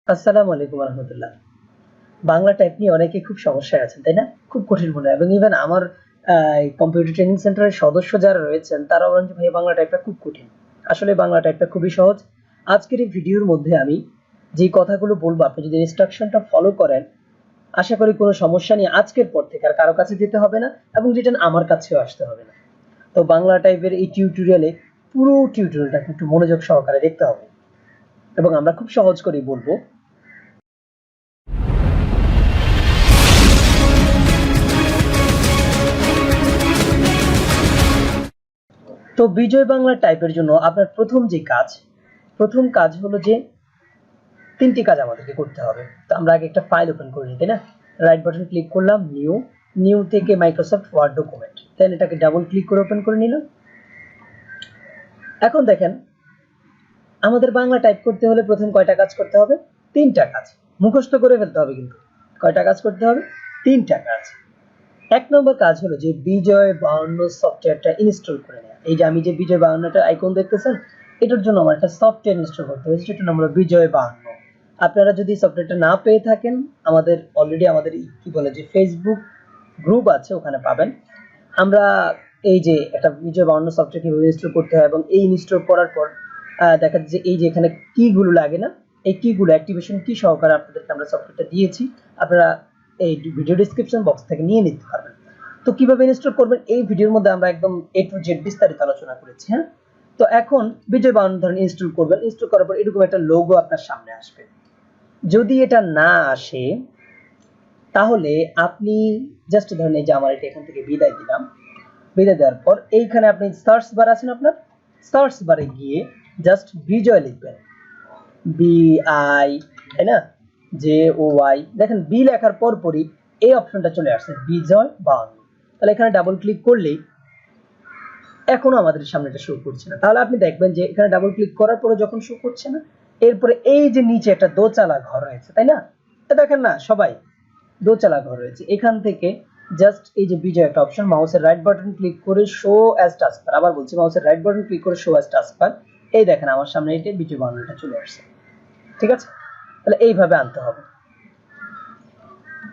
আসসালামু আলাইকুম রহমতুল্লাহ। বাংলা টাইপ নিয়ে অনেকে খুব সমস্যায় আছেন, তাই না? খুব কঠিন মনে হয় এবং ইভেন আমার কম্পিউটার ট্রেনিং সেন্টারের সদস্য যারা রয়েছেন তারাও বলেন যে ভাই বাংলা টাইপটা খুব কঠিন। আসলে বাংলা টাইপটা খুবই সহজ। আজকের এই ভিডিওর মধ্যে আমি যে কথাগুলো বলবো আপনি যদি ইনস্ট্রাকশনটা ফলো করেন, আশা করি কোনো সমস্যা নেই আজকের পর থেকে আর কারো কাছে যেতে হবে না এবং রিটার্ন আমার কাছেও আসতে হবে না। তো বাংলা টাইপের এই টিউটোরিয়ালে পুরো টিউটোরিয়ালটা একটু মনোযোগ সহকারে দেখতে হবে এবং আমরা খুব সহজ করেই বলবো। তো বিজয় বাংলা টাইপের জন্য আপনার প্রথম কাজ হলো যে তিনটি কাজ আমাদেরকে করতে হবে। তো আমরা আগে একটা ফাইল ওপেন করে নিই, তাই না? রাইট বাটন ক্লিক করলাম, নিউ থেকে মাইক্রোসফট ওয়ার্ড ডকুমেন্ট, দেন এটাকে ডাবল ক্লিক করে ওপেন করে নিলাম। এখন দেখেন আমাদের বাংলা টাইপ করতে হলে প্রথম কয়টা কাজ করতে হবে? তিনটা কাজ মুখস্থ করে ফেলতে হবে। কিন্তু কয়টা কাজ করতে হবে? তিনটা কাজ। এক নম্বর কাজ হলো যে বিজয় 52 সফটওয়্যারটা ইনস্টল করে নেওয়া। এই যে আমি যে বিজয় 52টা আইকন দেখতেছেন, এটার জন্য আমার একটা সফটওয়্যার ইনস্টল করতে হয়েছে, যেটার নাম হলো বিজয় 52। আপনারা যদি সফটওয়্যারটা না পেয়ে থাকেন, আমাদের অলরেডি আমাদের কি বলে যে ফেসবুক গ্রুপ আছে, ওখানে পাবেন। আমরা এই যে একটা বিজয় 52 সফটওয়্যার কিভাবে ইনস্টল করতে হয় এবং এই ইনস্টল করার পর দেখা যাচ্ছে এই যে এখানে কি গুলো লাগে না, এই কি গুলো অ্যাক্টিভেশন কি সহকারে আপনাদেরকে আমরা সফটওয়্যারটা দিয়েছি, আপনারা এই ভিডিও ডেসক্রিপশন বক্স থেকে নিয়ে নিতে পারবেন। তো কিভাবে ইনস্টল করবেন এই ভিডিওর মধ্যে আমরা একদম A to Z বিস্তারিত আলোচনা করেছি। হ্যাঁ, তো এখন বিজয় 52 ধরেন ইনস্টল করবেন। ইনস্টল করার পর এরকম একটা লোগো আপনার সামনে আসবে। যদি এটা না আসে তাহলে আপনি জাস্ট ধরেন এই যে আমার এটা এখান থেকে বিদায় দিলাম। বিদায় দেওয়ার পর এইখানে আপনি সার্চ বার আছেন, আপনার সার্চ বারে গিয়ে জাস্ট বিজয় লিখবেন, BI, তাই না? JOY। দেখেন বি লেখার পরপরই এই অপশনটা চলে আসছে, বিজয় 52। তাহলে এখানে ডাবল ক্লিক করলেই এখনো আমাদের সামনে এটা শো করছে না। তাহলে আপনি দেখবেন যে এখানে ডাবল ক্লিক করার পরে যখন শো করছে না, এরপরে এই যে নিচে একটা দোতলা ঘর রয়েছে, তাই না? দেখেন না সবাই, দোতলা ঘর রয়েছে। এখান থেকে জাস্ট এই যে বিজয় একটা অপশন, মাউসের রাইট বাটন ক্লিক করে শো অ্যাজ টাস্কবার, আবার বলছি মাউসের রাইট বাটন ক্লিক করে শো অ্যাজ টাস্কবার। এই দেখেন আমার সামনে এটা বিজয় 52টা চলে আসছে। ঠিক আছে, তাহলে এইভাবে আনতে হবে।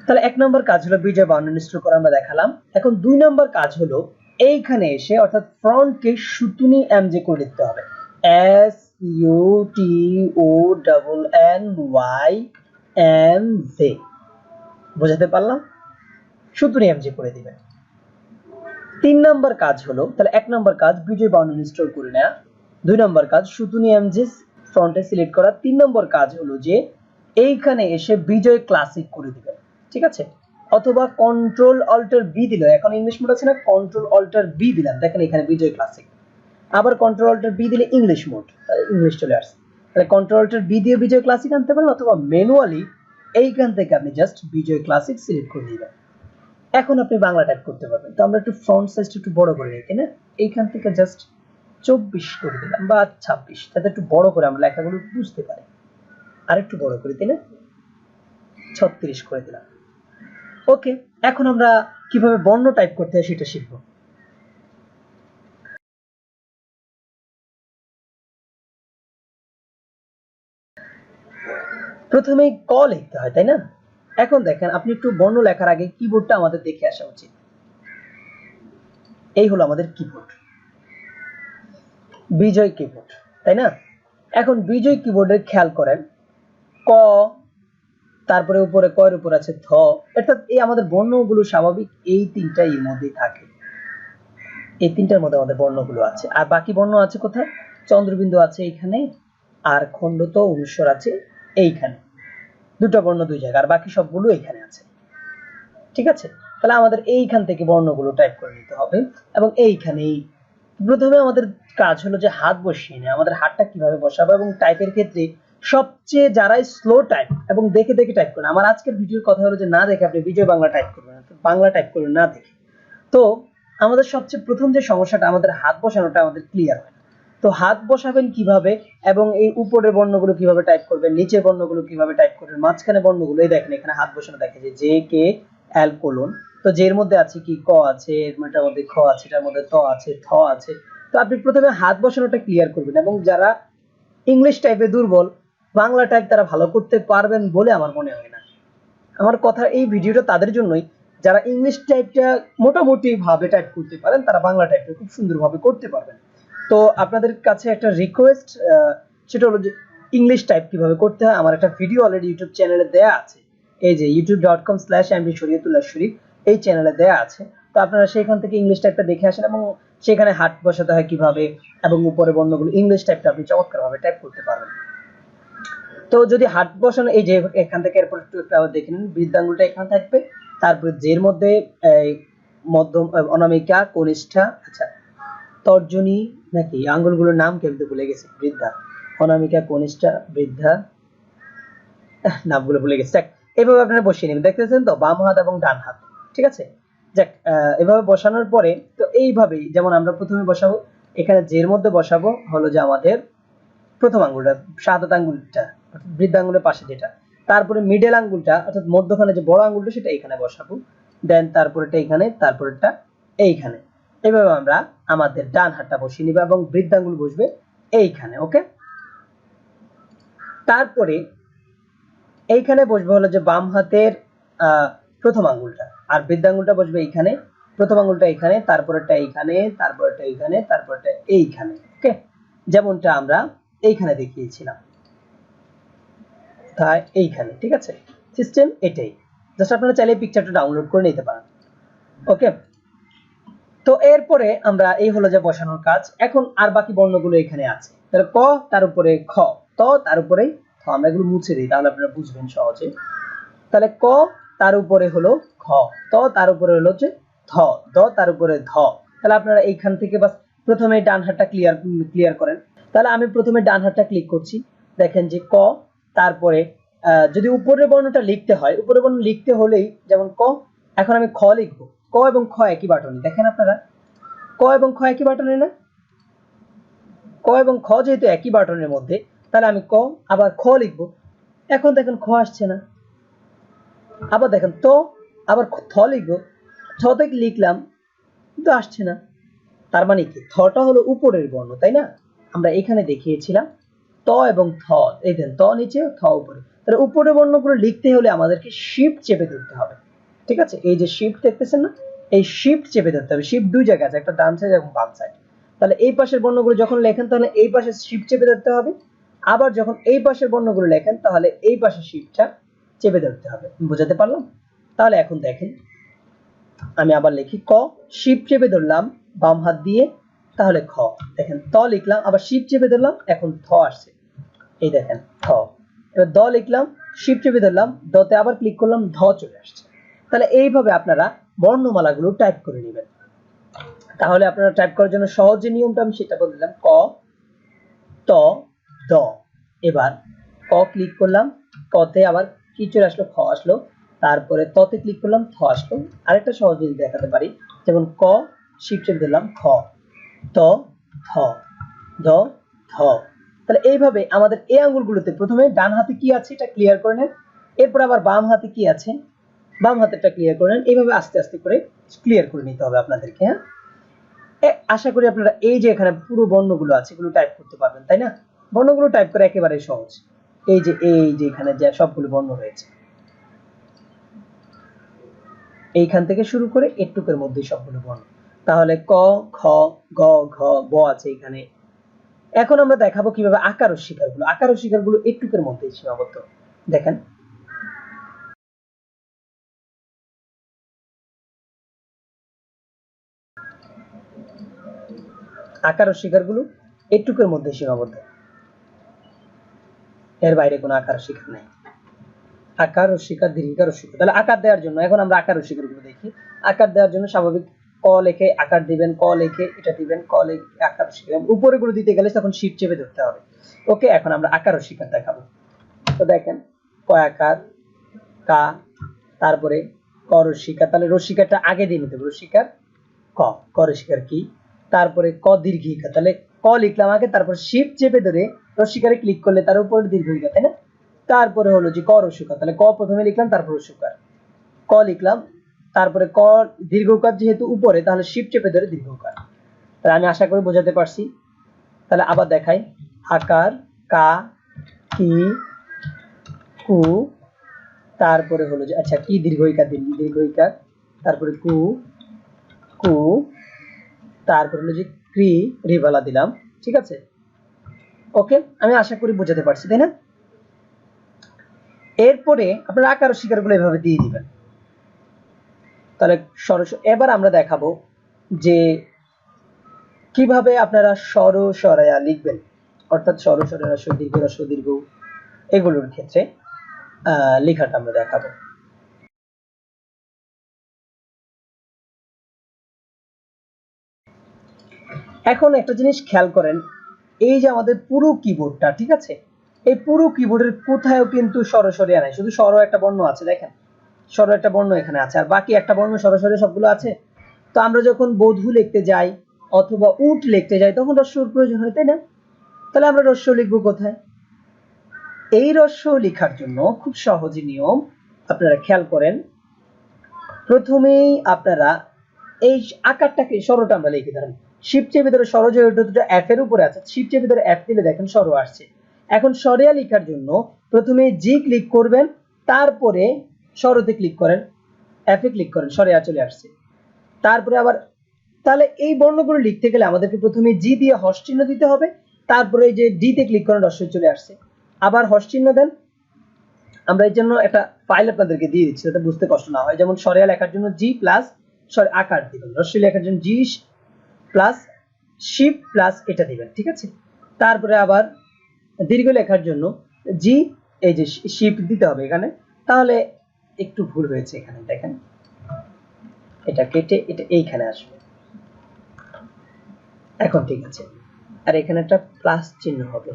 তাহলে এক নম্বর কাজ হলো বিজয় 52 ইনস্টল করা, আমরা দেখালাম। এখন দুই নম্বর কাজ হলো এইখানে এসে অর্থাৎ ফ্রন্টকে শুতুনি এমজে করে লিখতে হবে, SUTONNYMJ। বোঝাতে পারলাম? শুতুনি এমজে করে দিবেন। তিন নম্বর কাজ হলো, তাহলে এক নম্বর কাজ বিজয় 52 ইনস্টল করে নেওয়া, দুই নম্বর কাজ শুতুনি এমজে ফ্রন্টে সিলেক্ট করা, তিন নম্বর কাজ হলো যে এইখানে এসে বিজয় ক্লাসিক করে দিবেন। ঠিক আছে, অথবা কন্ট্রোল অল্টার বি দিল, এখন ইংলিশ মোড আছে না, কন্ট্রোল অল্টার বি দিলাম, দেখেন এখানে বিজয় ক্লাসিক। আবার কন্ট্রোল অল্টার বি দিলে ইংলিশ মোড, ইংলিশ চলে আসছে। তাহলে কন্ট্রোল অল্টার বি দিয়ে বিজয় ক্লাসিক আনতে পারেন, অথবা ম্যানুয়ালি এইখান থেকে আপনি জাস্ট বিজয় ক্লাসিক সিলেক্ট করে দিবেন। এখন আপনি বাংলা টাইপ করতে পারবেন। তো আমরা একটু ফন্ট সাইজটা একটু বড় করে নিই, তাই না? এইখান থেকে জাস্ট 24 করে দিলাম বা 26, যাতে একটু বড় করে আমরা লেখাগুলো বুঝতে পারি। আর একটু বড় করে, তাই না? 36 করে দিলাম। ওকে, এখন আমরা কিভাবে বর্ণ টাইপ করতে হয় সেটা শিখবো। প্রথমেই ক লিখতে হয়, তাই না? এখন দেখেন আপনি একটু বর্ণ লেখার আগে কিবোর্ডটা আমাদের দেখে আসা উচিত। এই হলো আমাদের কিবোর্ড, বিজয় কিবোর্ড, তাই না? এখন বিজয় কিবোর্ডের খেয়াল করেন, ক, তারপরে উপরে কয়ের উপর আছে ধ, অর্থাৎ এই আমাদের বর্ণগুলো স্বাভাবিক এই তিনটা এর মধ্যেই থাকে। এই তিনটার মধ্যে আমাদের বর্ণগুলো আছে। আর বাকি বর্ণ আছে কোথায়? চন্দ্রবিন্দু আছে এইখানে, আর খণ্ডত অনুস্বর আছে এইখানে। দুটো বর্ণ দুই জায়গায়, আর বাকি সবগুলো এখানে আছে। ঠিক আছে, তাহলে আমাদের এইখান থেকে বর্ণগুলো টাইপ করে নিতে হবে এবং এইখানেই প্রথমে আমাদের কাজ হলো যে হাত বসিয়ে নেওয়া। আমাদের হাতটা কিভাবে বসাবো এবং টাইপের ক্ষেত্রে সবচেয়ে যারাই স্লো টাইপ এবং দেখে দেখে টাইপ করেন, আমার আজকের ভিডিওর কথা হলো যে না দেখে আপনি বিজয় বাংলা টাইপ করবেন, বাংলা টাইপ করবেন না দেখে। তো আমাদের সবচেয়ে প্রথম যে সমস্যাটা, আমাদের হাত বসানোটা আমাদের ক্লিয়ার হয় না। তো হাত বসাবেন কিভাবে এবং এই উপরের বর্ণগুলো কিভাবে টাইপ করবেন, নিচের বর্ণগুলো কিভাবে টাইপ করবেন, মাঝখানে বর্ণগুলো এই দেখেন এখানে হাত বসানো দেখে যে জে কে এল কোলন। তো যের মধ্যে আছে কি ক আছে, এর মধ্যে খ আছে, এটার মধ্যে ত আছে, থ আছে। তো আপনি প্রথমে হাত বসানোটা ক্লিয়ার করবেন এবং যারা ইংলিশ টাইপে দুর্বল বাংলা টাইপ তারা ভালো করতে পারবেন বলে আমার মনে হয় না। আমার কথা, এই ভিডিওটা তাদের জন্যই যারা ইংলিশ টাইপটা মোটামুটি ভাবে টাইপ করতে পারেন, তারা বাংলা টাইপটা খুব সুন্দরভাবে করতে পারবেন। তো আপনাদের কাছে একটা রিকোয়েস্ট, সেটা হলো যে ইংলিশ টাইপ কিভাবে করতে হয় আমার একটা ভিডিও অলরেডি ইউটিউব চ্যানেলে দেয়া আছে। এই যে youtube.com/mdshariatullah শরীফ, এই চ্যানেলে দেয়া আছে। তো আপনারা সেখান থেকে ইংলিশ টাইপটা দেখে আসেন এবং সেখানে হাত বসাতে হয় কিভাবে এবং উপরে বর্ণগুলো ইংলিশ টাইপটা আপনি চমৎকারভাবে টাইপ করতে পারবেন। তো যদি হাত বসানো, এই যে এখান থেকে এরপর একটু আবার দেখে নিন, বৃদ্ধাঙ্গুলটা এখানে থাকবে, তারপরে যের মধ্যে মধ্যম অনামিকা কনিষ্ঠা, আচ্ছা তর্জনী নাকি আঙ্গুলগুলোর নাম কেমতে ভুলে গেছি, বৃদ্ধা, অনামিকা কনিষ্ঠা বৃদ্ধা, নামগুলো ভুলে গেছি। এভাবে আপনারা বসিয়ে নেবেন, দেখতেছেন তো বাম হাত এবং ডান হাত, ঠিক আছে। যাক, এভাবে বসানোর পরে তো এইভাবেই যেমন আমরা প্রথমে বসাবো, এখানে যের মধ্যে বসাবো হলো যে আমাদের প্রথম আঙ্গুলটা, শাহাদাত আঙ্গুলটা অর্থাৎ বৃদ্ধাঙ্গুলের পাশে যেটা, তারপরে মিডল আঙ্গুলটা অর্থাৎ মধ্যখানে যে বড় আঙ্গুলটা সেটা এখানে বসাবো, দেন তারপরেটা এখানে, তারপরেটা এইখানে। এভাবে আমরা আমাদের ডান হাতটা বসিয়ে নিব এবং বৃদ্ধাঙ্গুল বসবে এইখানে। ওকে, তারপরে এইখানে বসবে হলো যে বাম হাতের প্রথম আঙ্গুলটা, আর বৃদ্ধাঙ্গুলটা বসবে এইখানে, প্রথম আঙ্গুলটা এখানে, তারপরেরটা এইখানে, তারপরেরটা এইখানে, তারপরেরটা এইখানে। ওকে, যেমনটা আমরা এইখানে দেখিয়েছিলাম, তাই এইখানে, ঠিক আছে। সিস্টেম এটাই, জাস্ট আপনারা চাইলে পিকচারটা ডাউনলোড করে নিতে পারেন। ওকে, তো এরপরে আমরা এই হলো যে বসানোর কাজ। এখন আর বাকি বর্ণগুলো এখানে আছে, তাহলে ক, তার উপরে খ, ত, তার উপরে খ। আমরা এগুলো মুছে দিই তাহলে আপনারা বুঝবেন সহজে। তাহলে ক, তার উপরে হলো খ, ত, তার উপরে হলো যে ধ, দ, তার উপরে ধ। তাহলে আপনারা এইখান থেকে বাস প্রথমে ডান হাতটা ক্লিয়ার করেন। তাহলে আমি প্রথমে ডান হাতটা ক্লিক করছি, দেখেন যে ক, তারপরে যদি উপরের বর্ণটা লিখতে হয়, উপরের বর্ণ লিখতে হলেই যেমন ক, এখন আমি খ লিখবো। ক এবং খ একই বাটনে, দেখেন আপনারা ক এবং খ একই বাটনে না, ক এবং খ যেহেতু একই বাটনের মধ্যে, তাহলে আমি ক আবার খ লিখবো। এখন দেখেন খ আসছে না, আবার দেখেন তো, আবার থ লিখবো, থ থেকে লিখলাম কিন্তু আসছে না। তার মানে কি, থটা হলো উপরের বর্ণ, তাই না? আমরা এখানে দেখিয়েছিলাম ত এবং থ, এই দেন ত নিচে, থ উপরে। তাহলে উপরের বর্ণগুলো লিখতে হলে আমাদেরকে শিফট চেপে ধরতে হবে, ঠিক আছে। এই যে শিফট দেখতেছেন না, এই শিফট চেপে ধরতে হবে। শিফট দুই জায়গায় আছে, একটা ডান সাইড এবং বাম সাইড। তাহলে এই পাশের বর্ণগুলো যখন লেখেন তাহলে এই পাশে শিফট চেপে ধরতে হবে, আবার যখন এই পাশের বর্ণগুলো লেখেন তাহলে এই পাশে শিফটটা চেপে ধরতে হবে। বুঝাতে পারলাম? তাহলে এখন দেখেন, আমি আবার লিখি ক, শিফট চেপে ধরলাম বাম হাত দিয়ে, তাহলে খ। দেখেন ত লিখলাম, আবার শিফট চেপে ধরলাম, এখন থ আসছে, এই দেখেন থ। এবার দ লিখলাম, শিফট চেপে ধরলাম, দতে আবার ক্লিক করলাম, ধ চলে আসছে। তাহলে এইভাবে আপনারা বর্ণমালাগুলো টাইপ করে নেবেন। তাহলে আপনারা টাইপ করার জন্য সহজ যে নিয়মটা আমি সেটা বলে দিলাম, ক, ত, দ। এবার ক ক্লিক করলাম, কতে আবার কি চলে আসলো, খ আসলো, তারপরে ততে ক্লিক করলাম, থ আসলো। আরেকটা সহজ জিনিস দেখাতে পারি, যেমন ক, শিফট চেপে দিলাম, খ, ত, থ, দ, ধ। তাহলে এইভাবে আমাদের এই আঙ্গুলগুলোতে প্রথমে ডান হাতে কি আছে এটা ক্লিয়ার করে নেন, এরপর আবার বাম হাতে কি আছে, বাম হাতেরটা ক্লিয়ার করে নেন। এইভাবে আস্তে আস্তে করে ক্লিয়ার করে নিতে হবে আপনাদেরকে। হ্যাঁ, আশা করি আপনারা এই যে এখানে পুরো বর্ণগুলো আছে এগুলো টাইপ করতে পারবেন, তাই না? বর্ণগুলো টাইপ করা একেবারে সহজ। এই যে এখানে যে সবগুলো বর্ণ রয়েছে, এইখান থেকে শুরু করে এটুকের মধ্যে সবগুলো বর্ণ। তাহলে ক, খ, গ, ঘ, ব আছে এখানে। এখন আমরা দেখাবো কিভাবে আকার ও শিকারগুলো, আকার ও শিকারগুলো এটুকের মধ্যে সীমাবদ্ধ। দেখেন, আকার ও শিকারগুলো এটুকের মধ্যে সীমাবদ্ধ, এর বাইরে কোনো আকার ও শিকার নাই। আকার ও শিকার, দীর্ঘিকার ও শিকার। তাহলে আকার দেওয়ার জন্য এখন আমরা আকার ও শিকার গুলো দেখি। আকার দেওয়ার জন্য স্বাভাবিক ক লিখে আকার দিবেন, ক লিখে এটা দিবেন, ক লিখে আকার ও শিকার। উপরে গুলো দিতে গেলে তখন শিফট চেপে ধরতে হবে। ওকে, এখন আমরা আকার ও শিকার দেখাবো। তো দেখেন, ক আকার, কা, তারপরে ক রসিকার। তাহলে রসিকারটা আগে দিয়ে নিতে হবে, রসিকার ক, ক রসিকার কি, তারপরে ক দীর্ঘিকা। তাহলে ক লিখলাম আগে, তারপর শিফট চেপে ধরে রসিকারে ক্লিক করলে তার উপরে দীর্ঘিকা, তাই না? তারপরে হলো যে ক রসিকার, তাহলে ক প্রথমে লিখলাম, তারপর রসিকার, ক লিখলাম, তারপরে ক দীর্ঘকার যেহেতু উপরে তাহলে শিফট চেপে ধরে দীর্ঘকার। তাহলে আমি আশা করি বোঝাতে পারছি। তাহলে আবার দেখাই, আকার, কা, কি, কি কু, তারপরে হলো যে আচ্ছা কি দীর্ঘইকার দিন, দীর্ঘইকার, তারপরে কু কু, তারপরে হলো যে ক্রি, রিভালা দিলাম। ঠিক আছে, ওকে, আমি আশা করি বোঝাতে পারছি, তাই না? এরপরে আপনারা আকার ও শিকারগুলো এভাবে দিয়ে দিবেন। তাহলে এবার আমরা দেখাবো যে কিভাবে আপনারা সরয়া লিখবেন, অর্থাৎ সরয়া দীর্ঘ এগুলোর ক্ষেত্রে লেখাটা আমরা দেখাবো। এখন একটা জিনিস খেয়াল করেন, এই যে আমাদের পুরো কিবোর্ডটা, ঠিক আছে, এই পুরো কিবোর্ডের কোথাও কিন্তু সরাসরি নাই, শুধু সর একটা বর্ণ আছে, দেখেন সর একটা বর্ণ এখানে আছে, আর বাকি একটা বর্ণ সরাসরি সবগুলো আছে। তো আমরা যখন বধূ লিখতে যাই অথবা উট লিখতে যাই তখন রস্যর প্রয়োজন হয়, তাই না? তাহলে আমরা রস্য লিখবো কোথায়? এই রস্য লেখার জন্য খুব সহজ নিয়ম, আপনারা খেয়াল করেন, প্রথমেই আপনারা এই আকারটাকে, সরটা আমরা লিখে ধরেন শিফট চেপে ধরে সর, যে দুটো এফ এর উপরে আছে, শিফট চেপে ধরে এফ দিলে দেখেন সর আসছে। এখন সরিয়া লেখার জন্য প্রথমে জি ক্লিক করবেন, তারপরে সরতে ক্লিক করেন, এফ এ ক্লিক করেন, সরিয়া চলে আসছে। তারপরে আবার, তাহলে এই বর্ণগুলো লিখতে গেলে আমাদেরকে প্রথমে জি দিয়ে হর্ষ চিহ্ন দিতে হবে, তারপরে এই যে ডি তে ক্লিক করেন, রস্য চলে আসছে, আবার হর্ষ চিহ্ন দেন। আমরা এর জন্য একটা ফাইল আপনাদেরকে দিয়ে দিচ্ছি যাতে বুঝতে কষ্ট না হয়। যেমন সরিয়া লেখার জন্য জি প্লাস আকার দিবেন, রস্য লেখার জন্য জি প্লাস শিফট প্লাস এটা দিবেন, ঠিক আছে? তারপরে আবার দীর্ঘ লেখার জন্য জি, এই যে শিফট দিতে হবে এখানে, তাহলে একটু ভুল হয়েছে এখানে, দেখেন এটা কেটে এটা এইখানে আসবে, এখন ঠিক আছে, আর এখানে একটা প্লাস চিহ্ন হবে,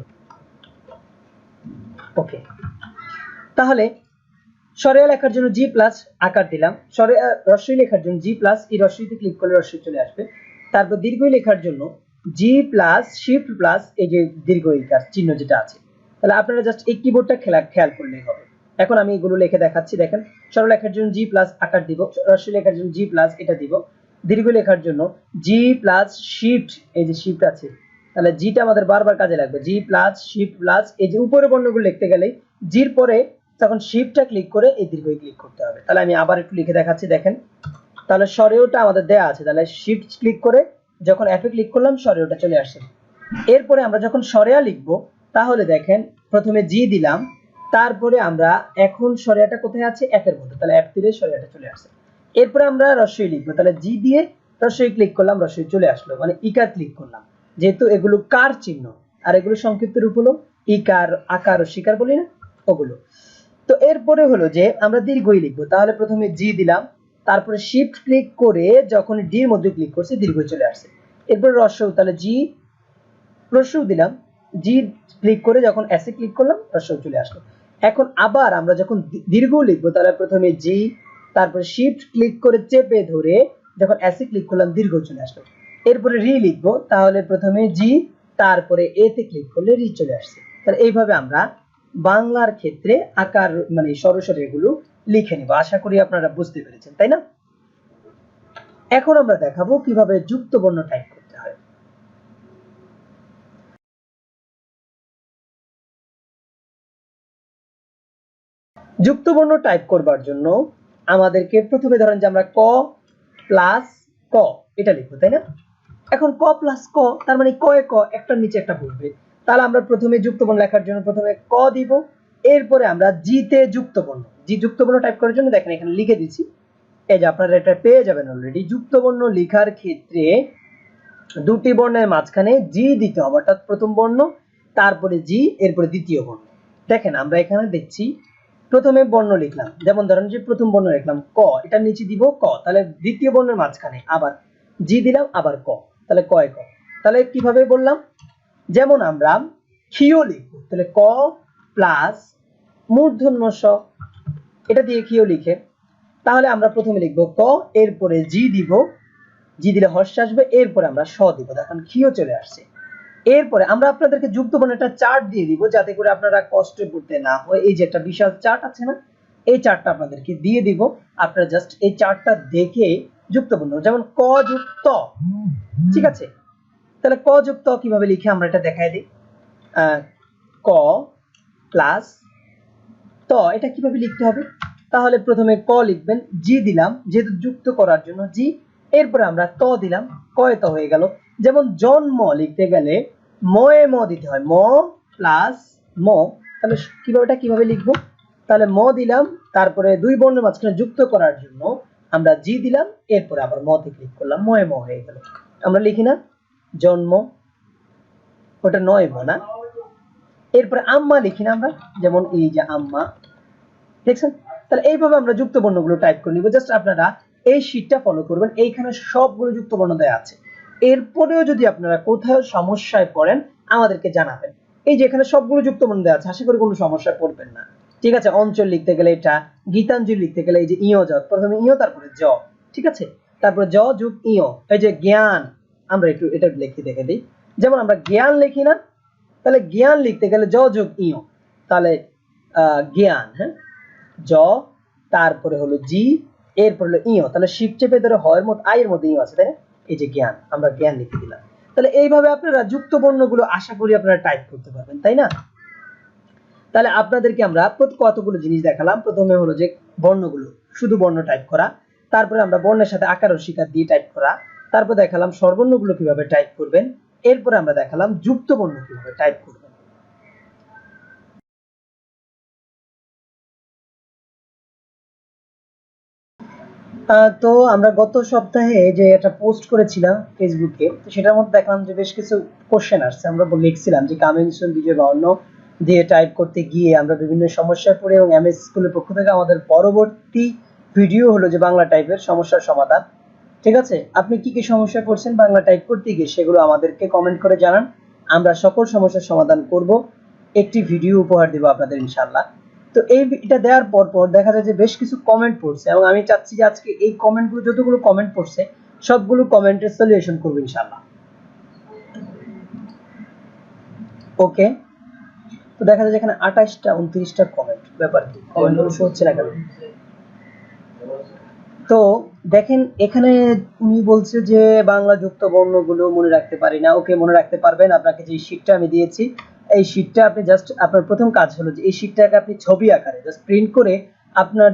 ওকে। তাহলে সরিয়া লেখার জন্য জি প্লাস আকার দিলাম, রস্যই লেখার জন্য জি প্লাস, এই রস্যইতে ক্লিক করলে রস্যই চলে আসবে। তারপর দীর্ঘ লেখার জন্য জি প্লাস শিফট প্লাস এই যে দীর্ঘ ইকার চিহ্ন যেটা আছে, তাহলে আপনারা জাস্ট এই কিবোর্ডটা খেয়াল করলেই হবে। এখন আমি এগুলো লিখে দেখাচ্ছি, দেখেন সরল লেখার জন্য জি প্লাস আকার দিব, রস্যই লেখার জন্য জি প্লাস এটা দিব, দীর্ঘ লেখার জন্য জি প্লাস শিফট, এই যে শিফট আছে, তাহলে জিটা আমাদের বারবার কাজে লাগবে, জি প্লাস শিফট প্লাস এই যে উপরে বর্ণগুলো লিখতে গেলে জির পরে তখন শিফটটা ক্লিক করে এই দীর্ঘই ক্লিক করতে হবে। তাহলে আমি আবার একটু লিখে দেখাচ্ছি, দেখেন তাহলে সরেওটা আমাদের দেয়া আছে, তাহলে শিফট ক্লিক করে যখন এফ এ ক্লিক করলাম সরেওটা চলে আসছে। এরপরে আমরা যখন সরেয়া লিখবো তাহলে দেখেন প্রথমে জি দিলাম, তারপরে আমরা এখন সরেয়াটা কোথায় আছে, এফ এর মধ্যে, তাহলে এফ দিলে সরেয়াটা চলে আসছে। এরপরে আমরা রস্যই লিখবো, তাহলে জি দিয়ে রস্যই ক্লিক করলাম, রস্যই চলে আসলো, মানে ইকার ক্লিক করলাম, যেহেতু এগুলো কার চিহ্ন আর এগুলো সংক্ষিপ্ত রূপ হলো ইকার, আকার ও শিকার বলি না ওগুলো। তো এরপরে হলো যে আমরা দীর্ঘই লিখবো, তাহলে প্রথমে জি দিলাম, তারপরে শিফট ক্লিক করে যখন ডি এর মধ্যে ক্লিক করছি দীর্ঘ চলে আসছে। এরপর রস্য, তাহলে জি রস্য দিলাম, জি ক্লিক করে যখন এস এ ক্লিক করলাম রস্য চলে আসলো। এখন আবার আমরা যখন দীর্ঘ লিখবো তাহলে প্রথমে জি, তারপরে শিফট ক্লিক করে চেপে ধরে যখন এস এ ক্লিক করলাম দীর্ঘ চলে আসলো। এরপরে রি লিখবো, তাহলে প্রথমে জি, তারপরে এ তে ক্লিক করলে রি চলে আসছে। তাহলে এইভাবে আমরা বাংলার ক্ষেত্রে আকার মানে সরাসরি এগুলো লিখে নিব। আশা করি আপনারা বুঝতে পেরেছেন, তাই না? এখন আমরা দেখাবো কিভাবে যুক্ত বর্ণ টাইপ করতে হয়। যুক্ত বর্ণ টাইপ করবার জন্য আমাদেরকে প্রথমে ধরেন যে আমরা ক প্লাস ক এটা লিখবো, তাই না? এখন ক প্লাস ক তার মানে কয়ে ক একটার নিচে একটা বসবে, তাহলে আমরা প্রথমে যুক্ত বর্ণ লেখার জন্য প্রথমে ক দিব, এরপরে আমরা জি তে যুক্ত বর্ণ, জি যুক্ত বর্ণ টাইপ করার জন্য দেখেন এখানে লিখে দিচ্ছি, এই যে আপনারা এটা পেয়ে যাবেন অলরেডি। যুক্ত বর্ণ লেখার ক্ষেত্রে দুটি বর্ণের মাঝখানে জি দিতে হবে, অর্থাৎ প্রথম বর্ণ তারপরে জি এরপরে দ্বিতীয় বর্ণ। দেখেন আমরা এখানে দেখছি প্রথমে বর্ণ লিখলাম, যেমন ধরেন যে প্রথম বর্ণ লিখলাম ক, এটার নিচে দিব ক, তাহলে দ্বিতীয় বর্ণের মাঝখানে আবার জি দিলাম আবার ক, তাহলে কয় ক। তাহলে কিভাবে বললাম, যেমন আমরা ক্ষীয় লিখব, তাহলে ক প্লাস মূর্ধন্য স, এটা দিয়ে ক্ষীয় লিখে, তাহলে আমরা প্রথমে লিখব ক, এরপরে জি দিব, জি দিলে হর্ষ আসবে, এরপরে আমরা স দিব, দেখেন ক্ষীয় চলে আসছে। এরপরে আমরা আপনাদেরকে যুক্ত বর্ণ একটা চার্ট দিয়ে দিব যাতে করে আপনারা কষ্টে পড়তে না হয়, এই যে একটা বিশাল চার্ট আছে না, এই চার্টটা আপনাদেরকে দিয়ে দিব, আপনারা জাস্ট এই চার্টটা দেখে যুক্ত বর্ণ, যেমন ক যুক্ত, ঠিক আছে? তাহলে ক যুক্ত কিভাবে লিখে আমরা এটা দেখাই দিই, ক প্লাস ত। এটা কিভাবে লিখতে হবে? তাহলে প্রথমে ক লিখবেন, জি দিলাম যেহেতু যুক্ত করার জন্য জি, এরপরে আমরা ত দিলাম, কয়ে ত হয়ে গেল। যেমন জন্ম লিখতে গেলে ময়ে ম দিতে হয়, ম প্লাস ম। তাহলে কিভাবে লিখবো? তাহলে ম দিলাম, তারপরে দুই বর্ণের মাঝখানে যুক্ত করার জন্য আমরা জি দিলাম, এরপরে আবার ম তে ক্লিক করলাম, ময়ে ম হয়ে গেল। আমরা লিখি না জন্ম, ওটা নয় ম না। এরপরে আম্মা লিখি না আমরা, যেমন এই যে আম্মা, দেখছেন? তাহলে এইভাবে আমরা যুক্ত বর্ণগুলো টাইপ করে নিব। জাস্ট আপনারা এই শীটটা ফলো করবেন, এইখানে সবগুলো যুক্ত বর্ণ দেওয়া আছে। এরপরেও যদি আপনারা কোথাও সমস্যায় পড়েন আমাদেরকে জানাবেন। এই যে এখানে সবগুলো যুক্ত বর্ণ দেওয়া আছে, আশা করি কোনো সমস্যায় পড়বেন না। ঠিক আছে, অঞ্চল লিখতে গেলে এটা, গীতাঞ্জলি লিখতে গেলে এই যে ইয় জ, প্রথমে ইয় তারপরে জ, ঠিক আছে, তারপরে জ যুগ ইয়। এই যে জ্ঞান, আমরা একটু এটা লিখে দেখে দিই। যেমন আমরা জ্ঞান লিখি না, তাহলে জ্ঞান লিখতে গেলে জ যুগ ইয়, তাহলে জ্ঞান, হ্যাঁ, জ তারপরে হলো জি, এরপর হলো ইয়, তাহলে শিপ চেপে ধরে হয় মত আয়ের মধ্যে ইয় আছে, তাই না? এই যে জ্ঞান, আমরা জ্ঞান লিখে দিলাম। তাহলে এইভাবে আপনারা যুক্ত বর্ণগুলো আশা করি আপনারা টাইপ করতে পারবেন, তাই না? তাহলে আপনাদেরকে আমরা কতগুলো জিনিস দেখালাম। প্রথমে হলো যে বর্ণগুলো, শুধু বর্ণ টাইপ করা, তারপরে আমরা বর্ণের সাথে আকার ও শিকার দিয়ে টাইপ করা, তারপর দেখালাম স্বরবর্ণগুলো কিভাবে টাইপ করবেন, এরপরে আমরা দেখালাম যুক্ত বর্ণ কিভাবে টাইপ করবেন। তো আমরা গত সপ্তাহে যে একটা পোস্ট করেছিলাম ফেসবুকে, তো সেটার মধ্যে দেখলাম যে বেশ কিছু কোশ্চেন আসছে। আমরা লিখছিলাম যে কামিংসুন বিজয় বাউন্ন দিয়ে টাইপ করতে গিয়ে আমরা বিভিন্ন সমস্যায় পড়ে, এবং এমএস স্কুলের পক্ষ থেকে আমাদের পরবর্তী ভিডিও হলো যে বাংলা টাইপের সমস্যার সমাধান। ঠিক আছে, আপনি কি কি সমস্যা পড়ছেন বাংলা টাইপ করতে গিয়ে সেগুলো আমাদেরকে কমেন্ট করে জানান, আমরা সকল সমস্যার সমাধান করব, একটি ভিডিও উপহার দেব আপনাদের ইনশাআল্লাহ। তো এটা দেওয়ার পর দেখা যায় যে বেশ কিছু কমেন্ট পড়ছে, এবং আমি চাচ্ছি যে আজকে এই কমেন্টগুলো, যতগুলো কমেন্ট পড়ছে সবগুলো কমেন্টের সলিউশন করব ইনশাআল্লাহ। ওকে, তো দেখা যায় এখানে 28টা 29টা কমেন্ট, ব্যাপার কি কমেন্টগুলো শো হচ্ছে না কেন? তো দেখেন এখানে উনি বলছে যে বাংলা যুক্ত বর্ণগুলো মনে রাখতে পারি না। ওকে, মনে রাখতে পারবেন। আপনাকে যে শীটটা আমি দিয়েছি, এই শীটটা আপনি জাস্ট, আপনার প্রথম কাজ হলো যে এই শীটটাকে আপনি ছবি আকারে জাস্ট প্রিন্ট করে আপনার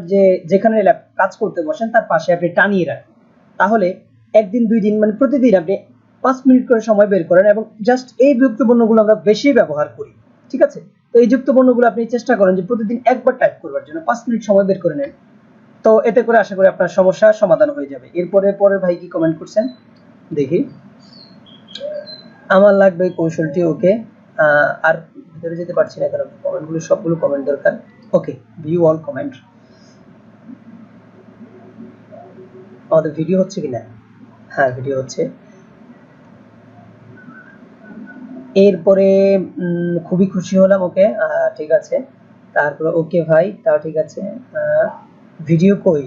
যেখানে কাজ করতে বসেন তার পাশে আপনি টানিয়ে রাখেন। তাহলে একদিন দুই দিন মানে প্রতিদিন আপনি 5 মিনিট করে সময় বের করেন, এবং জাস্ট এই যুক্ত বর্ণগুলো আমরা বেশি ব্যবহার করি। ঠিক আছে, তো এই যুক্ত বর্ণগুলো আপনি চেষ্টা করেন যে প্রতিদিন একবার টাইপ করবার জন্য 5 মিনিট সময় বের করে নেন। তো এতে করে আশা করি আপনার সমস্যার সমাধান হয়ে যাবে। এরপরে পরের ভাই কি কমেন্ট করছেন দেখি। আমার লাগবে কৌশলটি। ওকে, আর ভিতরে যেতে পারছি না কারণ কমেন্টগুলো সবগুলো কমেন্ট দরকার। ওকে, ভিউ অল কমেন্ট। আমাদের ভিডিও হচ্ছে কিনা? হ্যাঁ, ভিডিও হচ্ছে। এরপরে খুবই খুশি হলাম। ওকে, ঠিক আছে। তারপরে ওকে ভাই, তাও ঠিক আছে। ভিডিও কই,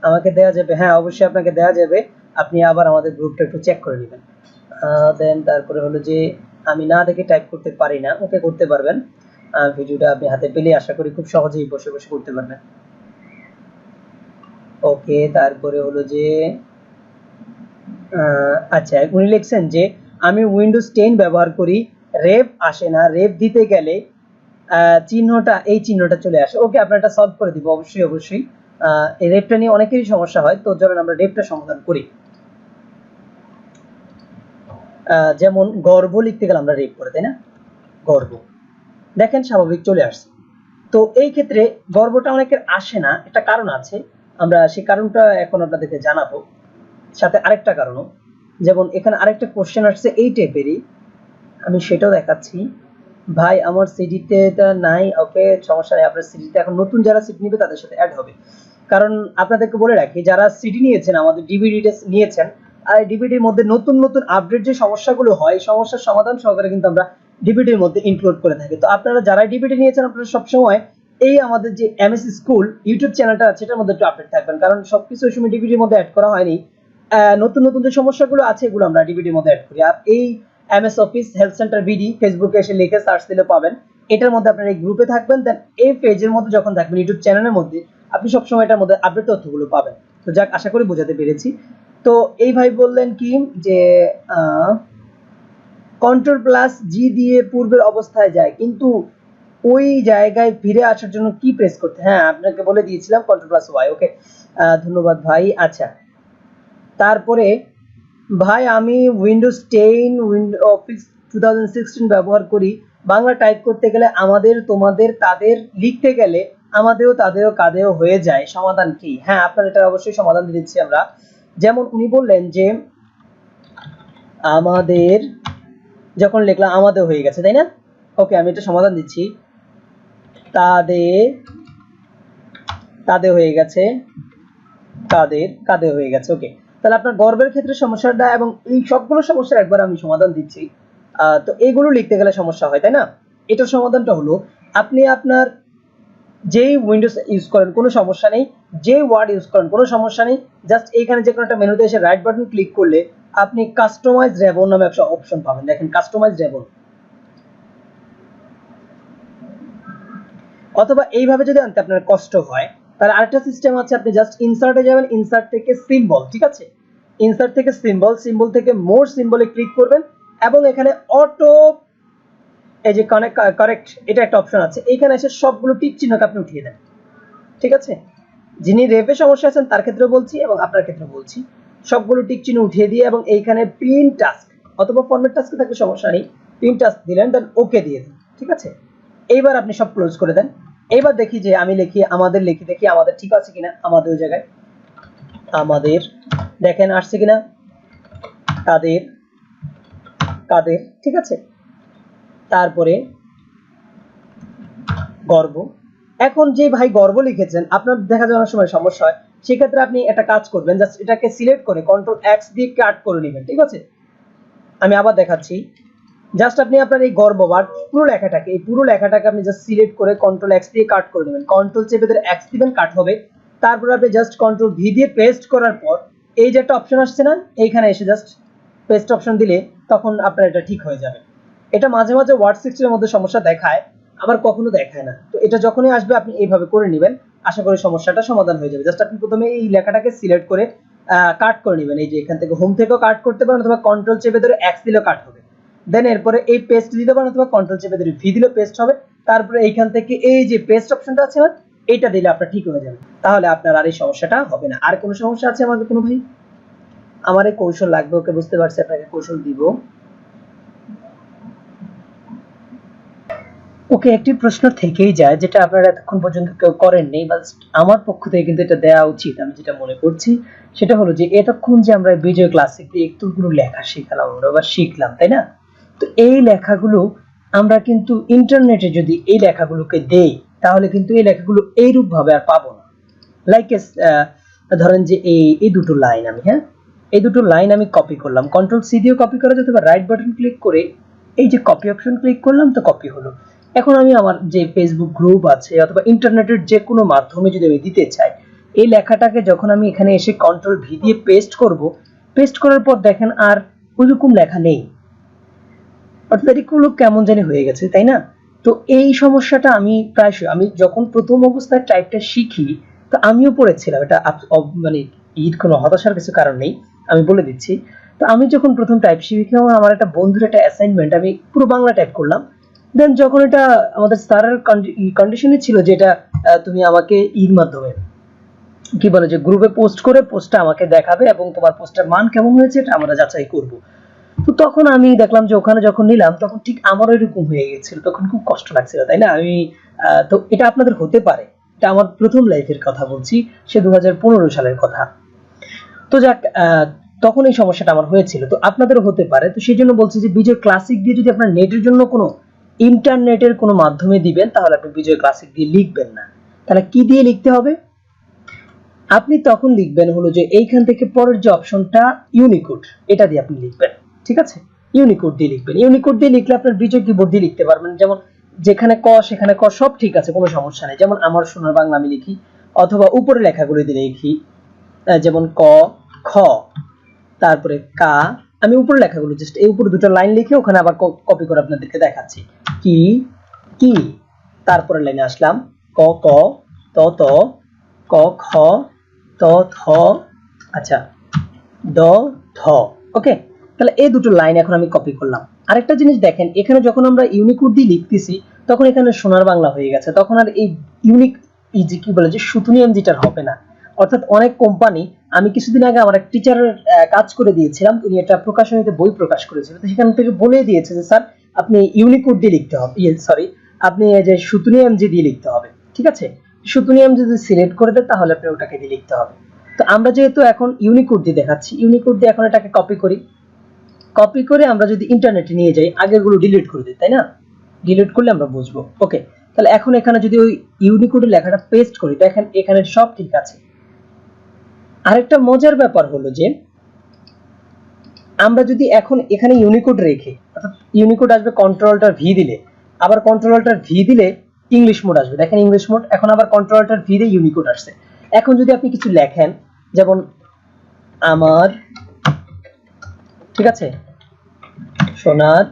আমাকে দেয়া যাবে? হ্যাঁ, অবশ্যই আপনাকে দেয়া যাবে। আপনি আবার আমাদের গ্রুপটা একটু চেক করে নেবেন। দেন তারপরে হলো যে আমি না দেখে টাইপ করতে পারি না। ওকে, করতে পারবেন। ভিডিওটা আপনি হাতে পেলে আশা করি খুব সহজেই বসে বসে করতে পারবেন। ওকে, তারপরে হলো যে আচ্ছা, উনি লিখছেন যে আমি উইন্ডোজ 10 ব্যবহার করি, রেপ আসে না, রেপ দিতে গেলে চিহ্নটা, এই চিহ্নটা চলে আসে। ওকে, আপনার এটা সলভ করে দিব অবশ্যই অবশ্যই। এই রেপটা নিয়ে অনেকেরই সমস্যা হয়, তো চলুন আমরা রেপটা সমাধান করি। যেমন গর্ব লিখতে গেলে আমরা রেপ করে, তাই না? গর্ব, দেখেন স্বাভাবিক চলে আসছে। তো এই ক্ষেত্রে গর্বটা অনেকের আসে না, একটা কারণ আছে, আমরা সেই কারণটা এখন আপনাদেরকে জানাবো, সাথে আরেকটা কারণও। যেমন এখানে আরেকটা কোশ্চেন আসছে এই টাইপেরই, আমি সেটাও দেখাচ্ছি। ভাই আমার সিডিতে নাই। ওকে, সমস্যা নেই, আপনার সিডিতে এখন নতুন যারা সিডি নিবে তাদের সাথে অ্যাড হবে। কারণ আপনাদেরকে বলে রাখি, যারা সিডি নিয়েছেন, আমাদের ডিভিডিটা নিয়েছেন, আর ডিভিডির মধ্যে নতুন নতুন আপডেট যে সমস্যাগুলো হয়, সমস্যার সমাধান সহকারে কিন্তু আমরা ডিভিডির মধ্যে ইনক্লুড করে থাকি। তো আপনারা যারা ডিভিডি নিয়েছেন, আপনারা সবসময় এই আমাদের যে এমএস স্কুল ইউটিউব চ্যানেলটা আছে এটার মধ্যে একটু আপডেট থাকবেন, কারণ সবকিছু ওই সময় ডিভিডির মধ্যে অ্যাড করা হয়নি। নতুন নতুন যে সমস্যাগুলো আছে এগুলো আমরা ডিভিডির মধ্যে অ্যাড করি। আর এই MS office help centre BD ফেসবুকে এসে লিখে সার্চ দিলে পাবেন। এটার মধ্যে আপনারা এই গ্রুপে থাকবেন, দেন এই পেজের মধ্যে যখন থাকবেন ইউটিউব চ্যানেলের মধ্যে, আপনি সবসময় এটার মধ্যে আপডেট তথ্যগুলো পাবেন। তো যাক, আশা করি বোঝাতে পেরেছি। তো এই ভাই বললেন কি যে কন্ট্রোল প্লাস জি দিয়ে পূর্বের অবস্থায় যায়, কিন্তু ওই জায়গায় ফিরে আসার জন্য কি প্রেস করতে, হ্যাঁ আপনাকে বলে দিয়েছিলাম Ctrl+Y। ওকে, ধন্যবাদ ভাই। আচ্ছা, তারপরে ভাই আমি উইন্ডোজ 10 অফিস 2016 ব্যবহার করি। বাংলা টাইপ করতে গেলে আমাদের তোমাদের তাদের লিখতে গেলে আমাদেরও তাদেরও কাদেও হয়ে যায়, সমাধান কি? হ্যাঁ, আপনার এটা অবশ্যই সমাধান দিয়ে দিচ্ছি আমরা। যেমন উনি বললেন যে আমাদের, যখন লিখলাম আমাদের হয়ে গেছে, তাই না? ওকে, আমি এটা সমাধান দিচ্ছি। তাদের তাদের হয়ে গেছে, কাদের হয়ে গেছে। ওকে, তাহলে আপনার গর্বের ক্ষেত্রে সমস্যাটা এবং এই সবগুলো সমস্যার একবার আমি সমাধান দিচ্ছি। তো এইগুলো লিখতে গেলে সমস্যা হয়, তাই না? এটার সমাধানটা হলো আপনি আপনার যেই উইন্ডোজ ইউজ করেন কোনো সমস্যা নেই, যে ওয়ার্ড ইউজ করেন কোনো সমস্যা নেই, জাস্ট এইখানে যে কোনো একটা মেনুতে এসে রাইট বাটন ক্লিক করলে আপনি কাস্টমাইজ রেবন নামে একটা অপশন পাবেন। দেখেন, কাস্টমাইজ রেবন। অথবা এইভাবে যদি আনতে আপনার কষ্ট হয়, তাহলে আরেকটা সিস্টেম আছে, আপনি জাস্ট ইনসার্টে যাবেন, ইনসার্ট থেকে সিম্বল, ঠিক আছে, ইনসার্ট থেকে সিম্বল, সিম্বল থেকে মোর সিম্বলে ক্লিক করবেন এবং এখানে অটো এই যে কারেক্ট এটা একটা অপশন আছে, এইখানে এসে সবগুলো টিক চিহ্নকে আপনি উঠিয়ে দেন। ঠিক আছে, যিনি রেপে সমস্যা আছেন তার ক্ষেত্রে বলছি এবং আপনার ক্ষেত্রে বলছি, সবগুলো টিক চিহ্ন উঠিয়ে দিয়ে এবং এইখানে প্রিন্ট টাস্ক অথবা ফরম্যাট টাস্কে থাকলে সমস্যা নেই, প্রিন্ট টাস্ক দিলেন, দেন ওকে দিয়ে দিন। ঠিক আছে, এইবার আপনি সব ক্লোজ করে দেন। এইবার দেখি যে আমি লিখি আমাদের, লিখি দেখি আমাদের ঠিক আছে কিনা, আমাদের ওই জায়গায় আমাদের দেখেন আসছে কিনা, তাদের কাদের, ঠিক আছে, তারপরে গর্ব। এখন যে ভাই গর্ব লিখেছেন, আপনার দেখা যাওয়ার সময় সমস্যা হয়, সেক্ষেত্রে আপনি একটা কাজ করবেন, জাস্ট এটাকে সিলেক্ট করে Ctrl+X দিয়ে কাট করে নেবেন। ঠিক আছে, আমি আবার দেখাচ্ছি, জাস্ট আপনি আপনার এই গর্ব বা পুরো লেখাটাকে, এই পুরো লেখাটাকে আপনি জাস্ট সিলেক্ট করে Ctrl+X দিয়ে কাট করে নেবেন। কন্ট্রোল চেপে ধরে X দিবেন, কাট হবে। তারপর আপনি জাস্ট Ctrl+V দিয়ে পেস্ট করার পর এই যে একটা অপশন আসছে না, এইখানে এসে জাস্ট পেস্ট অপশন দিলে তখন আপনার এটা ঠিক হয়ে যাবে। এটা মাঝে মাঝে ওয়ার্ড সিস্টেমের মধ্যে সমস্যা দেখায়, আবার কখনো দেখায় না। তো এটা যখনই আসবে আপনি এইভাবে করে নেবেন, আশা করি সমস্যাটা সমাধান হয়ে যাবে। জাস্ট আপনি প্রথমে এই লেখাটাকে সিলেক্ট করে কাট করে নেবেন, এই যে এখান থেকে হোম থেকেও কাট করতে পারেন অথবা কন্ট্রোল চেপে ধরে X দিলেও কাট হবে। দেন এরপরে এই পেস্ট দিতে পারেন অথবা কন্ট্রোল চেপে ধরে ভি দিলেও পেস্ট হবে। তারপরে এইখান থেকে এই যে পেস্ট অপশনটা আছে না, এইটা দিলে আপনার ঠিক হয়ে যাবে, তাহলে আপনার আর এই সমস্যাটা হবে না। আর কোনো সমস্যা আছে আমাদের কোনো ভাই? আমার এই কৌশল লাগবে, ওকে বুঝতে পারছি, আপনাকে কৌশল দিব। ওকে, একটি প্রশ্ন থেকেই যায় যেটা আপনারা এতক্ষণ পর্যন্ত কেউ করেননি, বাট আমার পক্ষ থেকে কিন্তু এটা দেওয়া উচিত, আমি যেটা মনে করছি সেটা হলো যে এতক্ষণ যে আমরা বিজয় ক্লাসিক দিয়ে একটুগুলো লেখা শিখলাম আমরা বা শিখলাম, তাই না? তো এই লেখাগুলো আমরা কিন্তু ইন্টারনেটে যদি এই লেখাগুলোকে দেই, তাহলে কিন্তু এই লেখাগুলো এইরূপ ভাবে আর পাবো না। লাইক ধরেন যে এই দুটো লাইন আমি, হ্যাঁ, এই দুটো লাইন আমি কপি করলাম, Ctrl+C দিয়ে কপি করা যেতে পারে, রাইট বাটন ক্লিক করে এই যে কপি অপশন ক্লিক করলাম, তো কপি হলো। এখন আমি আমার যে ফেসবুক গ্রুপ আছে অথবা ইন্টারনেটের যে কোনো মাধ্যমে যদি আমি দিতে চাই, এই লেখাটাকে যখন আমি এখানে এসে Ctrl+V দিয়ে পেস্ট করব, পেস্ট করার পর দেখেন আর ওইরকম লেখা নেই, অর্থাৎ এগুলো কেমন জানি হয়ে গেছে, তাই না? তো এই সমস্যাটা আমি প্রায়শই, আমি যখন প্রথম অবস্থায় টাইপটা শিখি, তো আমিও পড়েছিলাম এটা, মানে কোনো হতাশার কিছু কারণ নেই, আমি বলে দিচ্ছি। তো আমি যখন প্রথম টাইপ শিখলাম, আমার একটা বন্ধুর একটা অ্যাসাইনমেন্ট, আমি পুরো বাংলা টাইপ করলাম। দেন যখন এটা আমাদের স্যারের কন্ডিশনে ছিল যে এটা তুমি আমাকে মাধ্যমে কি বলে যে গ্রুপে পোস্ট করে পোস্টটা আমাকে দেখাবে এবং তোমার পোস্টের মান কেমন হয়েছে এটা আমরা যাচাই করব। তো তখন আমি দেখলাম যে ওখানে যখন নিলাম তখন ঠিক আমারও এরকম হয়ে গেছিল, তখন খুব কষ্ট লাগছিল, তাই না? আমি তো এটা আপনাদের হতে পারে, এটা আমার প্রথম লাইফের কথা বলছি, সে 2015 সালের কথা। তো যাক, তখন এই সমস্যাটা আমার হয়েছিল, তো আপনাদেরও হতে পারে। তো সেই জন্য বলছি যে বিজয় ক্লাসিক দিয়ে যদি আপনার নেটের জন্য কোনো ইন্টারনেটের কোনো মাধ্যমে দিবেন, তাহলে আপনি বিজয় ক্লাসিক দিয়ে লিখবেন না। তাহলে কি দিয়ে লিখতে হবে? আপনি তখন লিখবেন হলো যে এইখান থেকে পরের যে অপশনটা ইউনিকোড, এটা দিয়ে আপনি লিখবেন। ঠিক আছে, ইউনিকোড দিয়ে লিখবেন। ইউনিকোড দিয়ে লিখলে আপনার বিজয় কিবোর্ড দিয়ে লিখতে পারবেন, যেমন যেখানে ক সেখানে ক, সব ঠিক আছে, কোনো সমস্যা নেই। যেমন আমার সোনার বাংলা আমি লিখি, অথবা উপরে লেখাগুলো দিয়ে লিখি, যেমন ক, খ, তারপরে কা, আমি উপরে লেখাগুলো জাস্ট এই উপরে দুটো লাইন লিখে ওখানে আবার কপি করে আপনাদেরকে দেখাচ্ছি। কি কি, তারপরে লাইনে আসলাম, ক ক, ত ত, ক খ, ত থ, আচ্ছা, দ ধ। ওকে, তাহলে এই দুটো লাইন এখন আমি কপি করলাম। আরেকটা জিনিস দেখেন, এখানে যখন আমরা ইউনিকোড দিয়ে লিখতেছি তখন এখানে সোনার বাংলা হয়ে গেছে, তখন আর এই ইউনিক এই যে কি বলে যে সুতুনি এমজিটার হবে না। অর্থাৎ অনেক কোম্পানি, আমি কিছুদিন আগে আমার এক টিচারের কাজ করে দিয়েছিলাম, উনি এটা প্রকাশনীতে বই প্রকাশ করেছিল, তো সেখান থেকে বলে দিয়েছে যে স্যার আপনি ইউনিকোড দিয়ে লিখতে হবে, সরি আপনি এই যে সুতুনি এমজি দিয়ে লিখতে হবে, ঠিক আছে। সুতুনি এমজি যদি সিলেক্ট করে দেয় তাহলে আপনি ওটাকে দিয়ে লিখতে হবে। তো আমরা যেহেতু এখন ইউনিকোড দিয়ে দেখাচ্ছি, ইউনিকোড দিয়ে এখন এটাকে কপি করি, কপি করে আমরা যদি ইন্টারনেটে নিয়ে যাই, আগেরগুলো ডিলিট করে দিই, তাই না? ডিলিট করলে আমরা বুঝবো। ওকে, তাহলে এখন এখানে যদি ওই ইউনিকোডের লেখাটা পেস্ট করি, দেখেন এখানে সব ঠিক আছে। আরেকটা মজার ব্যাপার হলো যে আমরা যদি এখন এখানে ইউনিকোড রেখে, অর্থাৎ ইউনিকোড আসবে কন্ট্রোলটার ভি দিলে, আবার কন্ট্রোলটার ভি দিলে ইংলিশ মোড আসবে, দেখেন ইংলিশ মোড, এখন আবার কন্ট্রোলটার ভি দিয়ে ইউনিকোড আসছে। এখন যদি আপনি কিছু লেখেন, যেমন আমার, ঠিক আছে, সোনার,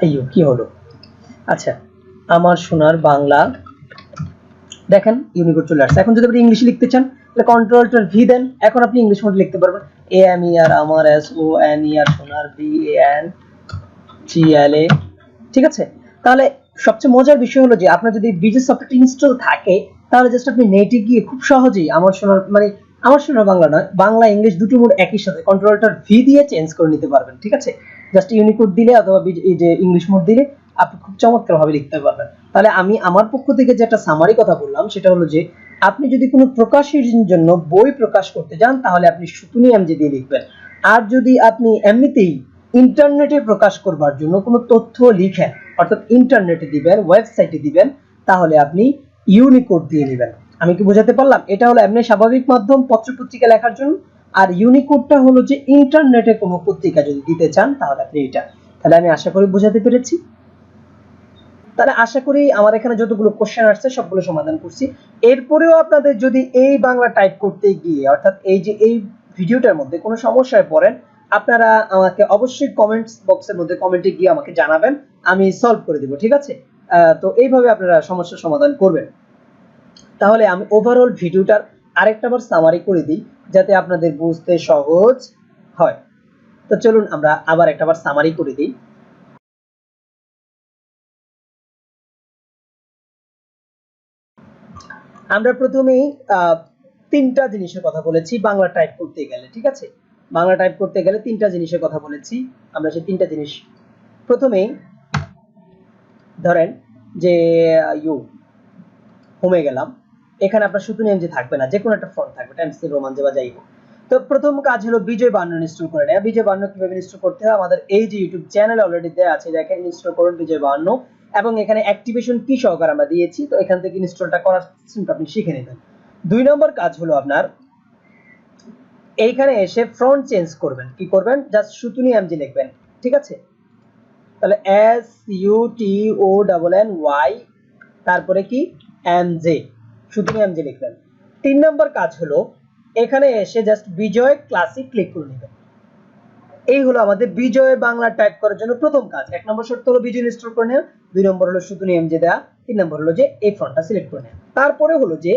আইয়ো কি হলো, আচ্ছা, আমার সোনার বাংলা, দেখেন ইউনিকোড চলে আসছে। এখন যদি আপনি ইংলিশ লিখতে চান তাহলে কন্ট্রোলটার ভি দেন, এখন আপনি ইংলিশ মোড লিখতে পারবেন, এ এম ই আর আমার, এস ও এন ই আর সোনার, বি এ এন জি এল এ, ঠিক আছে। তাহলে সবচেয়ে মজার বিষয় হলো যে আপনার যদি বিজে সফটওয়্যার ইনস্টল থাকে, তাহলে জাস্ট আপনি নেটে গিয়ে খুব সহজেই আমার সোনার, মানে আমার সোনার বাংলা নয়, বাংলা ইংলিশ দুটো মোড একই সাথে কন্ট্রোলটার ভি দিয়ে চেঞ্জ করে নিতে পারবেন, ঠিক আছে। জাস্ট ইউনিকোড দিলে অথবা এই যে ইংলিশ মোড দিলে আপনি খুব চমৎকার ভাবে লিখতে পারবেন। তাহলে আমি আমার পক্ষ থেকে যেটা সামারি কথা বললাম সেটা হলো যে আপনি যদি কোনো প্রকাশের জন্য বই প্রকাশ করতে যান তাহলে আপনি সুতুনি এমজি দিয়ে লিখবেন। আর যদি আপনি এমনিতেই ইন্টারনেটে প্রকাশ করবার জন্য কোনো তথ্য লিখেন, অর্থাৎ ইন্টারনেটে দিবেন, ওয়েবসাইটে দিবেন, তাহলে আপনি ইউনিকোড দিয়ে নেবেন। আমি কি বোঝাতে পারলাম? এটা হলো এমনি স্বাভাবিক মাধ্যম পত্রপত্রিকা লেখার জন্য, আর ইউনিকোডটা হলো যে ইন্টারনেটে কোনো পত্রিকা যদি দিতে চান তাহলে আপনি এটা। তাহলে আমি আশা করি বোঝাতে পেরেছি। তাহলে আশা করি আমার এখানে যতগুলো কোশ্চেন আসছে সবগুলো সমাধান করছি। এরপরেও আপনাদের যদি এই বাংলা টাইপ করতে গিয়ে, অর্থাৎ এই যে এই ভিডিওটার মধ্যে কোনো সমস্যায় পড়েন, আপনারা আমাকে অবশ্যই কমেন্টস বক্সের মধ্যে কমেন্টে গিয়ে আমাকে জানাবেন, আমি সলভ করে দিব, ঠিক আছে। তো এইভাবে আপনারা সমস্যার সমাধান করবেন। তাহলে আমি ওভারঅল ভিডিওটার আরেকটা বার সামারি করে দিই যাতে আপনাদের বুঝতে সহজ হয়। তো চলুন আমরা আবার একটা বার সামারি করে দিই। আমরা প্রথমেই তিনটা জিনিসের কথা বলেছি বাংলা টাইপ করতে গেলে, ঠিক আছে। বাংলা টাইপ করতে গেলে তিনটা জিনিসের কথা বলেছি। আমরা সেই তিনটা জিনিস, প্রথমেই ধরেন যে ইউ হোমে গেলাম, এখানে আপনার সুতুনি এমজি থাকবে না, যে কোনো একটা ফন্ট থাকবে, টাইমস নিউ রোমান বা যাই হোক। তো প্রথম কাজ হলো বিজয় বান্ন ইনস্টল করে নেওয়া। বিজয় বান্ন কিভাবে ইনস্টল করতে হয় আমাদের এই যে ইউটিউব চ্যানেল অলরেডি দেওয়া আছে, দেখেন ইনস্টল করুন বিজয় বান্ন, এবং এখানে অ্যাক্টিভেশন কি সহকারে আমরা দিয়েছি, তো এখান থেকে ইনস্টলটা করার সিস্টেমটা আপনি শিখে নেবেন। দুই নম্বর কাজ হলো আপনার এইখানে এসে ফন্ট চেঞ্জ করবেন। কি করবেন? জাস্ট সুতুনি এমজি লিখবেন, ঠিক আছে। তাহলে S U T O double N Y, তারপরে কি এম জে, সুতুনি এমজি লিখবেন। তিন নম্বর কাজ হলো এখানে এসে জাস্ট বিজয় ক্লাসিক ক্লিক করে নেবেন। এই হলো আমাদের বিজয় বাংলা টাইপ করার জন্য প্রথম কাজ। এক নম্বর শর্ত হলো বিজয় ইনস্টল করে নেওয়া, দুই নম্বর হলো সুতুনি এমজি দেওয়া, তিন নম্বর হলো যে এই ফন্টটা সিলেক্ট করে নেওয়া। তারপরে হলো যে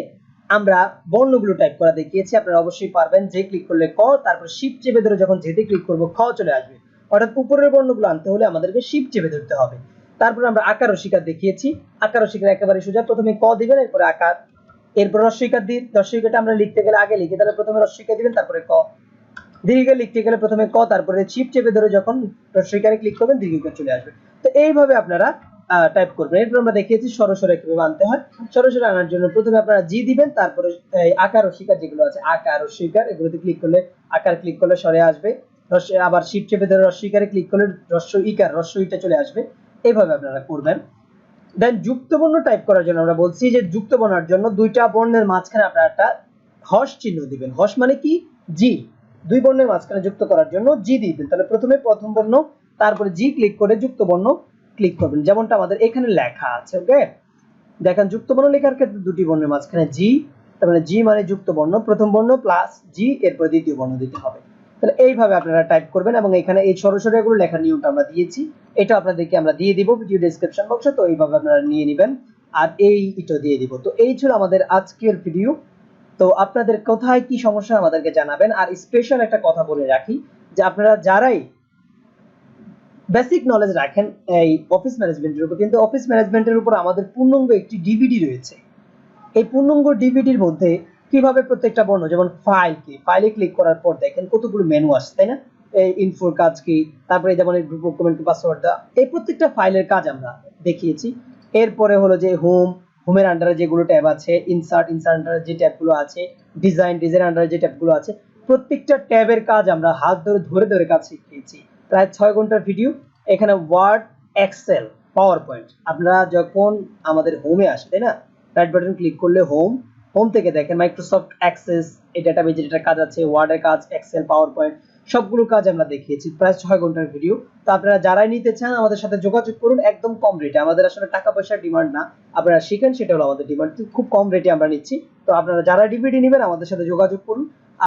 আমরা বর্ণগুলো টাইপ করা দেখিয়েছি, আপনারা অবশ্যই পারবেন। যে ক্লিক করলে ক, তারপর শিফট চেপে ধরে যখন যেতে ক্লিক করব খ চলে আসবে, অর্থাৎ উপরের বর্ণগুলো আনতে হলে আমাদেরকে শিফট চেপে ধরতে হবে। তারপর আমরা আকার ও শিকার দেখিয়েছি, আকার ও শিকার একেবারে সোজা, প্রথমে ক দিবেন, এরপরে আকার, এরপর রস্বইকার দিন। রস্বইকারটা আমরা লিখতে গেলে আগে লিখি, তাহলে প্রথমে রস্বইকার দিবেন, তারপরে ক। দীর্ঘ লিখতে গেলে প্রথমে ক, তারপরে শিফট চেপে ধরে যখন রস্বইকারে ক্লিক করবেন দীর্ঘইকার চলে আসবে। তো এইভাবে আপনারা টাইপ করবেন। এরপর আমরা দেখিয়েছি সরাসরি কিভাবে আনতে হয়। সরাসরি আনার জন্য প্রথমে আপনারা জি দিবেন, তারপরে আকার ও শিকার যেগুলো আছে, আকার ও শিকার, এগুলোতে ক্লিক করলে আকার ক্লিক করলে সরে আসবে, আবার শিফট চেপে ধরে রস্বইকারে ক্লিক করলে রস্বইকার রস্বইটা চলে আসবে। এইভাবে আপনারা করবেন। দেন যুক্ত বর্ণ টাইপ করার জন্য আমরা বলছি যে যুক্ত বর্ণের জন্য দুইটা বর্ণের মাঝখানে আপনারা একটা হস চিহ্ন দিবেন। হস মানে কি? জি। দুই বর্ণের মাঝখানে যুক্ত করার জন্য জি দিবেন। তাহলে প্রথমে প্রথম বর্ণ, তারপরে জি ক্লিক করে যুক্ত বর্ণ ক্লিক করবেন, যেমনটা আমাদের এখানে লেখা আছে। ওকে, দেখেন যুক্ত বর্ণ লেখার ক্ষেত্রে দুটি বর্ণের মাঝখানে জি, তার মানে জি মানে যুক্ত বর্ণ, প্রথম বর্ণ প্লাস জি, এরপর দ্বিতীয় বর্ণ দিতে হবে। তাহলে এইভাবে আপনারা টাইপ করবেন, এবং এখানে এই সরাসরি এগুলো লেখার নিয়মটা আমরা দিয়েছি, এটা আপনাদেরকে আমরা দিয়ে দিব ভিডিও ডেসক্রিপশন বক্সে, তো এইভাবে আপনারা নিয়ে নেবেন। আর এইটা দিয়ে দিব। তো এই ছিল আমাদের আজকের ভিডিও। তো আপনাদের কোথায় কি সমস্যা আমাদেরকে জানাবেন। আর স্পেশাল একটা কথা বলে রাখি যে আপনারা যারাই বেসিক নলেজ রাখেন এই অফিস ম্যানেজমেন্টের উপর, কিন্তু অফিস ম্যানেজমেন্টের উপর আমাদের পূর্ণাঙ্গ একটি ডিভিডি রয়েছে। এই পূর্ণাঙ্গ ডিভিডির মধ্যে কিভাবে প্রত্যেকটা বর্ণ, যেমন ফাইলে ক্লিক করার পর দেখেন কতগুলো মেনু আসছে, তাই না? এই ইনফোর কাজ কি, তারপরে যেমন এই গ্রুপ ডকুমেন্ট পাসওয়ার্ড দেওয়া, এই প্রত্যেকটা ফাইলের কাজ আমরা দেখিয়েছি। এরপরে হলো যে হোমের আন্ডারে যেগুলো ট্যাব আছে, ইনসার্ট আন্ডারে যে ট্যাবগুলো আছে, ডিজাইন আন্ডারে যে ট্যাবগুলো আছে, প্রত্যেকটা ট্যাবের কাজ আমরা হাত ধরে ধরে ধরে কাজ শিখিয়েছি। প্রায় 6 ঘন্টার ভিডিও। এখানে ওয়ার্ড, এক্সেল, পাওয়ার পয়েন্ট। আপনারা যখন আমাদের হোমে আসে, তাই না, রাইট বাটন ক্লিক করলে হোম থেকে দেখেন মাইক্রোসফট অ্যাক্সেস, এই ডাটাবেজের এটা কাজ আছে, ওয়ার্ডের কাজ, এক্সেল, পাওয়ার পয়েন্ট, সবগুলো কাজ আমরা দেখিয়েছি। প্রায় 6 ঘন্টার ভিডিও। তো আপনারা যারাই নিতে চান আমাদের সাথে যোগাযোগ করুন একদম কম রেটে। আমাদের আসলে টাকা পয়সার ডিমান্ড না, আপনারা শিখেন সেটা হলো আমাদের ডিমান্ড। খুব কম রেটে আমরা নিচ্ছি। তো আপনারা যারা ডিভিডি নেবেন আমাদের সাথে যোগাযোগ করুন।